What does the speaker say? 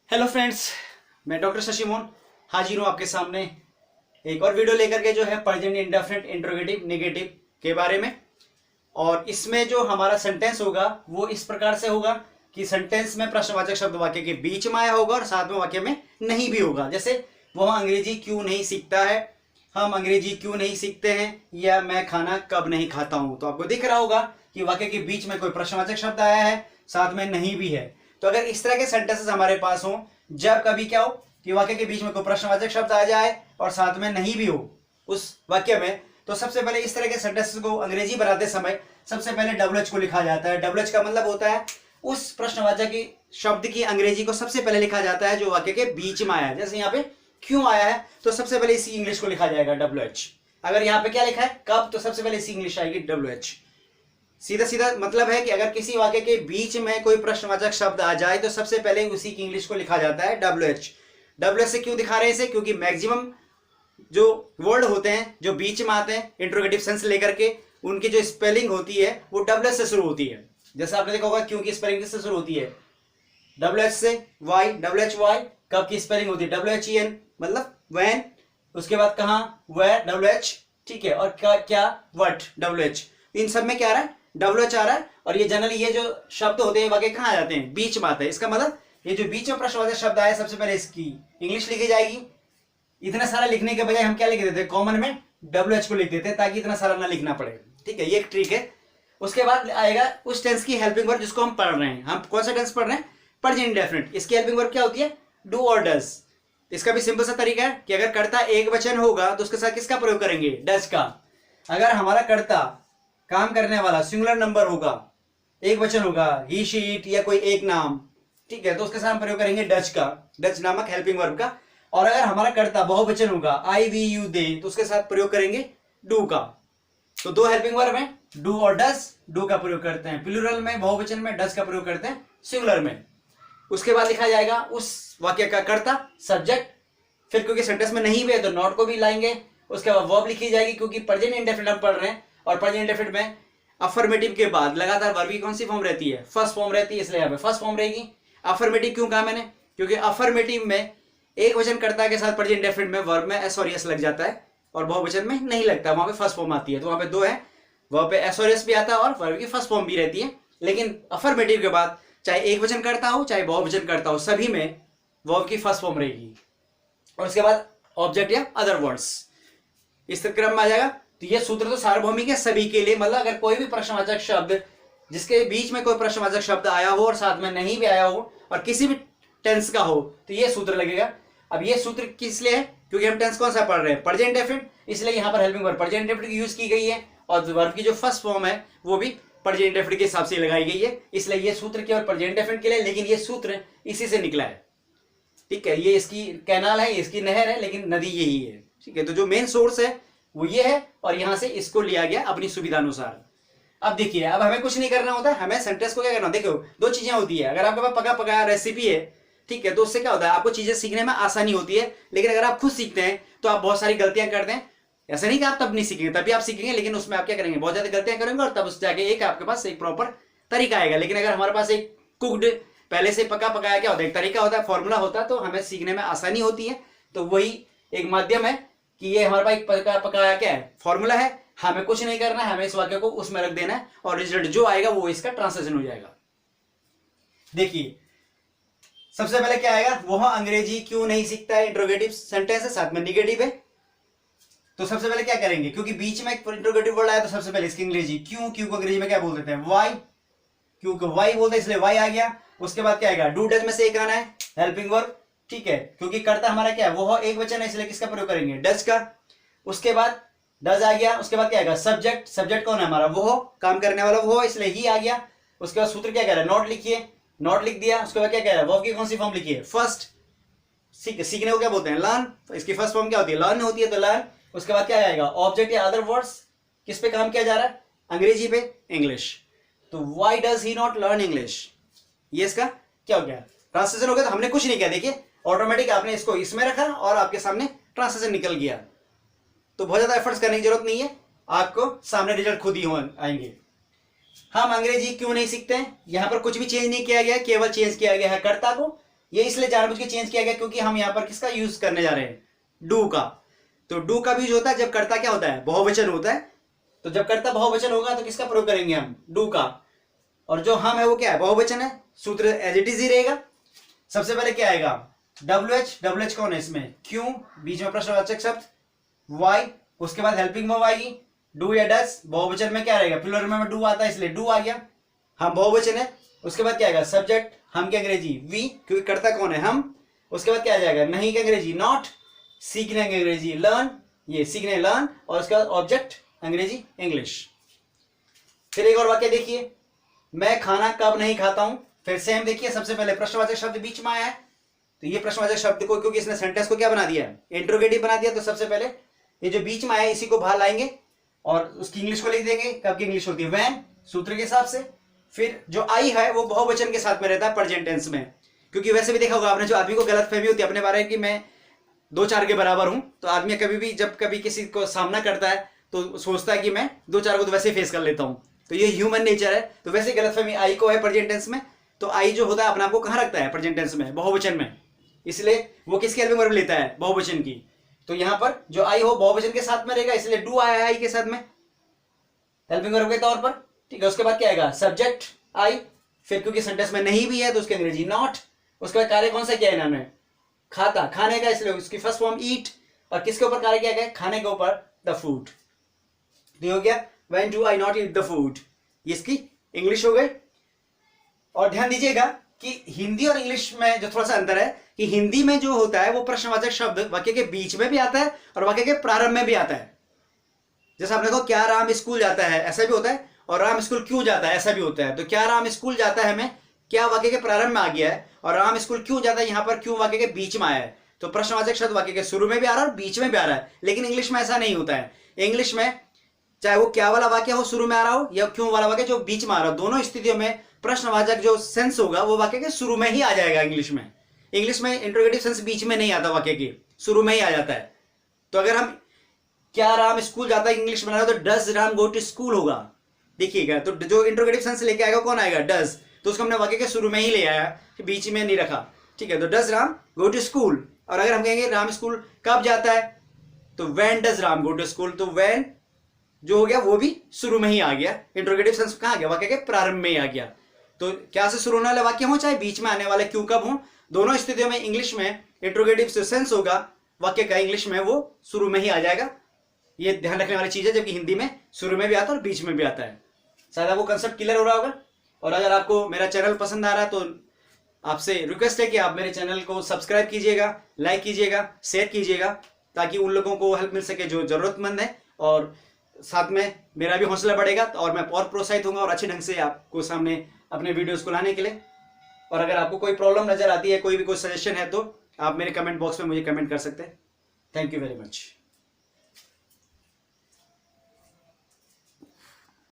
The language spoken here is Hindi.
हेलो फ्रेंड्स, मैं डॉक्टर शशि मोहन हाजिर हूँ आपके सामने एक और वीडियो लेकर के जो है प्रेजेंट इंडेफिनिट इंट्रोगेटिव नेगेटिव के बारे में। और इसमें जो हमारा सेंटेंस होगा वो इस प्रकार से होगा कि सेंटेंस में प्रश्नवाचक शब्द वाक्य के बीच में आया होगा और साथ में वाक्य में नहीं भी होगा। जैसे वह अंग्रेजी क्यों नहीं सीखता है, हम अंग्रेजी क्यों नहीं सीखते हैं, या मैं खाना कब नहीं खाता हूं। तो आपको दिख रहा होगा कि वाक्य के बीच में कोई प्रश्नवाचक शब्द आया है, साथ में नहीं भी है। तो अगर इस तरह के सेंटेंसेस हमारे पास हो, जब कभी क्या हो कि वाक्य के बीच में कोई प्रश्नवाचक शब्द आ जाए और साथ में नहीं भी हो उस वाक्य में, तो सबसे पहले इस तरह के सेंटेंसेस को अंग्रेजी बनाते समय सबसे पहले WH को लिखा जाता है। WH का मतलब होता है उस प्रश्नवाचक की शब्द की अंग्रेजी को सबसे पहले लिखा जाता है जो वाक्य के बीच में आया है। जैसे यहाँ पे क्यों आया है तो सबसे पहले इसी इंग्लिश को लिखा जाएगा WH। अगर यहाँ पे क्या लिखा है कब, तो सबसे पहले इसी इंग्लिश आएगी WH। सीधा सीधा मतलब है कि अगर किसी वाक्य के बीच में कोई प्रश्नवाचक शब्द आ जाए तो सबसे पहले उसी की इंग्लिश को लिखा जाता है WH। WH से क्यों दिखा रहे हैं इसे, क्योंकि मैक्सिमम जो वर्ड होते हैं जो बीच में आते हैं इंट्रोगेटिव सेंस लेकर के, उनकी जो स्पेलिंग होती है वो WH से शुरू होती है। जैसे आपने देखा होगा क्योंकि स्पेलिंग किससे शुरू होती है, WH से Y, WHY। कब की स्पेलिंग होती है WHEN, मतलब when। उसके बाद कहाँ where, WH, ठीक है। और क्या what, WH। इन सब में क्या आ रहा है WH आ रहा है। और ये जनरली ये जो शब्द होते हैं वाक्य कहाँ आ जाते हैं, बीच में आते हैं। इसका मतलब ये जो बीच में प्रश्नवाचक शब्द आया सबसे पहले इसकी इंग्लिश लिखी जाएगी। इतना सारा लिखने के बजाय हम क्या लिख देते हैं, कॉमन में WH को लिख देते हैं ताकि इतना सारा ना लिखना पड़े, ठीक है। ये एक ट्रिक है। उसके बाद आएगा उस टेंस की हेल्पिंग वर्ब जिसको हम पढ़ रहे हैं। हम कौन सा टेंस पढ़ रहे हैं, प्रेजेंट इंडेफिनिट। इसकी हेल्पिंग वर्ब क्या होती है, डू और डज। इसका भी सिंपल सा तरीका है कि अगर कर्ता एक वचन होगा तो उसके साथ किसका प्रयोग करेंगे, डज का। अगर हमारा कर्ता काम करने वाला सिंगुलर नंबर होगा, एक वचन होगा, ही शी इट या कोई एक नाम, ठीक है, तो उसके साथ हम प्रयोग करेंगे डज का, डज नामक हेल्पिंग वर्ब का। और अगर हमारा कर्ता बहुवचन होगा, आई वी यू दे, तो उसके साथ प्रयोग करेंगे डू का। तो दो हेल्पिंग वर्ब है, डू और डज। डू का प्रयोग करते हैं प्लूरल में बहुवचन में, डज का प्रयोग करते हैं सिंगुलर में। उसके बाद लिखा जाएगा उस वाक्य का कर्ता, सब्जेक्ट। फिर क्योंकि सेंटेंस में नहीं भी है तो नॉट को भी लाएंगे। उसके बाद वर्ब लिखी जाएगी क्योंकि प्रेजेंट इंडेफिनिट हम पढ़ रहे हैं और प्रेजेंट इंडेफिनिट में अफर्मेटिव के बाद लगातार वर्ब की कौन सी फॉर्म रहती है, फर्स्ट फॉर्म रहती है, इसलिए यहाँ पे फर्स्ट फॉर्म रहेगी। अफर्मेटिव क्यों कहा मैंने, क्योंकि अफर्मेटिव में एक वचन कर्ता के साथ प्रेजेंट इंडेफिनिट में वर्ब में एस और एस लग जाता है और बहुवचन में नहीं लगता, वहां पे फर्स्ट फॉर्म आती है। तो वहां पे दो है, वहां पे एस और एस भी आता है और वर्ब की फर्स्ट फॉर्म भी रहती है। लेकिन अफर्मेटिव के बाद चाहे एक वचन करता हो चाहे बहुवचन करता हो, सभी में वर्ब की फर्स्ट फॉर्म रहेगी। और उसके बाद ऑब्जेक्ट या अदर वर्ड्स इस क्रम में आ जाएगा। तो ये सूत्र तो सार्वभौमिक है सभी के लिए, मतलब अगर कोई भी प्रश्नवाचक शब्द जिसके बीच में कोई प्रश्नवाचक शब्द आया हो और साथ में नहीं भी आया हो और किसी भी टेंस का हो तो ये सूत्र लगेगा। अब ये सूत्र किस लिए है, क्योंकि हम टेंस कौन सा पढ़ रहे हैं, प्रेजेंट इंडेफिनिट, इसलिए यहाँ पर हेल्पिंग वर्ब प्रेजेंट इंडेफिनिट की यूज की गई है और वर्ब की जो फर्स्ट फॉर्म है वो भी प्रेजेंट इंडेफिनिट के हिसाब से लगाई गई है। इसलिए ये सूत्र केवल प्रेजेंट इंडेफिनिट के लिए, लेकिन ये सूत्र इसी से निकला है, ठीक है। ये इसकी कैनाल है, इसकी नहर है, लेकिन नदी यही है, ठीक है। तो जो मेन सोर्स है वो ये है और यहां से इसको लिया गया अपनी सुविधा अनुसार। अब देखिए, अब हमें कुछ नहीं करना होता, हमें सेंटेंस को क्या करना, देखो दो चीजें होती है। अगर आपके पास पका पकाया रेसिपी है, ठीक है, तो उससे क्या होता है, आपको चीजें सीखने में आसानी होती है। लेकिन अगर आप खुद सीखते हैं तो आप बहुत सारी गलतियां करते हैं। ऐसा नहीं कि आप तब नहीं सीखेंगे, तभी आप सीखेंगे, लेकिन उसमें आप क्या करेंगे, बहुत ज्यादा गलतियां करेंगे और तब उस जाके एक आपके पास एक प्रॉपर तरीका आएगा। लेकिन अगर हमारे पास एक कुकड पहले से पका पकाया क्या होता है, एक तरीका होता है, फॉर्मूला होता है, तो हमें सीखने में आसानी होती है। तो वही एक माध्यम है कि ये हमारे पास एक पका पकाया क्या है, फॉर्मूला है, हमें कुछ नहीं करना है, हमें इस वाक्य को उसमें रख देना है और रिजल्ट जो आएगा वो इसका ट्रांसलेशन हो जाएगा। देखिए सबसे पहले क्या आएगा, वह अंग्रेजी क्यों नहीं सीखता है, इंट्रोगेटिव सेंटेंस है, साथ में निगेटिव है। तो सबसे पहले क्या करेंगे, क्योंकि बीच में एक इंट्रोगेटिव वर्ड आया तो सबसे पहले इसकी अंग्रेजी क्यों, क्यों को अंग्रेजी में क्या बोल देते हैं, वाई, क्यों को वाई बोलते हैं, इसलिए वाई आ गया। उसके बाद क्या आएगा, डू डज में से एक आना है हेल्पिंग वर्ब, ठीक है, क्योंकि कर्ता हमारा क्या है, वो एक वचन है, इसलिए किसका प्रयोग करेंगे, डज का। उसके बाद डज आ गया। उसके बाद क्या आएगा, सब्जेक्ट, सब्जेक्ट कौन है हमारा, वो काम करने वाला वो, इसलिए ही आ गया। उसके बाद सूत्र क्या कह रहा है, नॉट लिखिए, नॉट लिख दिया। उसके बाद क्या कह रहा है, वर्ब की कौन सी फॉर्म लिखिए, फर्स्ट। सीखने को क्या बोलते हैं, लर्न, तो इसकी फर्स्ट फॉर्म क्या होती है, लर्न होती है, तो लर्न। उसके बाद क्या आएगा, ऑब्जेक्ट या अदर वर्ड्स, किस पे काम किया जा रहा है, अंग्रेजी पे, इंग्लिश। तो why does he not learn English, ये इसका क्या हो गया, ट्रांसलेशन हो गया। तो हमने कुछ नहीं किया, देखिए ऑटोमेटिक आपने इसको इसमें रखा और आपके सामने ट्रांसलेशन निकल गया। तो बहुत ज्यादा एफर्ट्स करने की जरूरत नहीं है, आपको सामने रिजल्ट खुद ही आएंगे। हम अंग्रेजी क्यों नहीं सीखते हैं, यहां पर कुछ भी चेंज नहीं किया गया, केवल चेंज किया गया है कर्ता को ये इसलिए जानबूझ के चेंज किया गया क्योंकि हम यहाँ पर किसका यूज करने जा रहे हैं, डू का। तो डू का भी जो होता है जब कर्ता क्या होता है, बहुवचन होता है। तो जब कर्ता बहुवचन होगा तो किसका प्रयोग करेंगे हम, डू का। और जो हम है वो क्या है, बहुवचन है, सूत्र एज इट इज ही रहेगा। सबसे पहले क्या आएगा, WH कौन है इसमें, क्यों, बीच में प्रश्नवाचक शब्द, वाई, उसके बाद हेल्पिंग वर्ब आएगी, डू या डस। बहुवचन में क्या रहेगा, प्लूरल में डू आता है इसलिए डू आ गया, हम बहुवचन है। उसके बाद क्या आएगा, सब्जेक्ट, हम की अंग्रेजी वी, क्योंकि कर्ता कौन है, हम। उसके बाद क्या आ जाएगा, नहीं की अंग्रेजी नॉट, सीखने की अंग्रेजी लर्न, ये सीखने लर्न, और उसके बाद ऑब्जेक्ट अंग्रेजी इंग्लिश। फिर एक और वाक्य देखिए, मैं खाना कब नहीं खाता हूं। फिर सेम देखिए, सबसे पहले प्रश्नवाचक शब्द बीच में आया है, तो ये प्रश्नवाचक शब्द को, क्योंकि इसने सेंटेंस को क्या बना दिया है, इंट्रोगेटिव बना दिया, तो सबसे पहले ये जो बीच में आया है इसी को बाहर लाएंगे और उसकी इंग्लिश को लिख देंगे। कब की इंग्लिश होती है, व्हेन, सूत्र के हिसाब से। फिर जो आई है वो बहुवचन के साथ में रहता है प्रेजेंट टेंस में, क्योंकि वैसे भी देखा होगा आपने, जो आदमी को गलतफहमी होती है अपने बारे में कि मैं 2-4 के बराबर हूं, तो आदमी कभी भी जब कभी किसी को सामना करता है तो सोचता है कि मैं 2-4 को तो वैसे फेस कर लेता हूं, तो ये ह्यूमन नेचर है। तो वैसे गलतफहमी आई को है प्रेजेंट टेंस में, तो आई जो होता है अपने आप को कहां रखता है, प्रेजेंट टेंस में, बहुवचन में, इसलिए वो किसकी हेल्पिंग वर्ब लेता है, बहुवचन की। तो यहां पर जो आई हो बहुवचन के साथ में रहेगा, इसलिए डू आया है आई के साथ में हेल्पिंग वर्ब के तौर पर, ठीक है। उसके बाद क्या आएगा, सब्जेक्ट आई, फिर क्योंकि सेंटेंस में नहीं भी है तो उसकी अंग्रेजी नॉट। उसके बाद कार्य कौन सा किया है इन्होंने, खाता, खाने का, इसलिए उसकी फर्स्ट फॉर्म ईट, और किसके ऊपर कार्य किया गया, खाने के ऊपर, द फूड। तो हो गया when do I not eat the food, ये इसकी इंग्लिश हो गई। और ध्यान दीजिएगा कि हिंदी और इंग्लिश में जो थोड़ा सा अंतर है कि हिंदी में जो होता है वो प्रश्नवाचक शब्द वाक्य के बीच में भी आता है और वाक्य के प्रारंभ में भी आता है। जैसे आपने कहा क्या राम स्कूल जाता है, ऐसा भी होता है, और राम स्कूल क्यों जाता है, ऐसा भी होता है। तो क्या राम स्कूल जाता है में क्या वाक्य के प्रारंभ में आ गया है, और राम स्कूल क्यों जाता है यहां पर क्यों वाक्य के बीच में आया है। तो प्रश्नवाचक शब्द वाक्य के शुरू में भी आ रहा है और बीच में भी आ रहा है, लेकिन इंग्लिश में ऐसा नहीं होता है। इंग्लिश में चाहे वो क्या वाला वाक्य हो शुरू में आ रहा हो या क्यों वाला वाक्य जो बीच में आ रहा हो, दोनों स्थितियों में प्रश्नवाचक जो सेंस होगा वो वाक्य के शुरू में ही आ जाएगा। इंग्लिश में इंट्रोगेटिव सेंस बीच में नहीं आता, वाक्य के शुरू में ही आ जाता है। तो अगर हम क्या राम स्कूल जाता है इंग्लिश में तो does Ram go to school होगा, देखिएगा। तो जो इंट्रोगेटिव सेंस लेके आएगा कौन आएगा, डज, तो उसको हमने वाक्य के शुरू में ही ले आया, बीच में नहीं रखा, ठीक है। तो does Ram go to school. और अगर हम कहेंगे राम स्कूल कब जाता है, तो when does Ram go to school, तो व्हेन जो हो गया वो भी शुरू में ही आ गया, इंट्रोगेटिव सेंस कहां आ गया, वाक्य के प्रारंभ में ही आ गया। तो क्या से शुरू होने वाले वाक्य हो चाहे बीच में आने वाले क्यों कब हो, दोनों स्थितियों में इंग्लिश में इंट्रोगेटिव सेंस होगा वाक्य का, इंग्लिश में वो शुरू में ही आ जाएगा। ये ध्यान रखने वाली चीज है, जबकि हिंदी में शुरू में भी आता है और बीच में भी आता है। शायद आपको कंसेप्ट क्लियर हो रहा होगा। और अगर आपको मेरा चैनल पसंद आ रहा है तो आपसे रिक्वेस्ट है कि आप मेरे चैनल को सब्सक्राइब कीजिएगा, लाइक कीजिएगा, शेयर कीजिएगा, ताकि उन लोगों को हेल्प मिल सके जो जरूरतमंद है, और साथ में मेरा भी हौसला बढ़ेगा और मैं और प्रोत्साहित होऊंगा और अच्छे ढंग से आपको सामने अपने वीडियोस को लाने के लिए। और अगर आपको कोई प्रॉब्लम नजर आती है, कोई भी कोई सजेशन है, तो आप मेरे कमेंट बॉक्स में मुझे कमेंट कर सकते हैं। Thank you very much.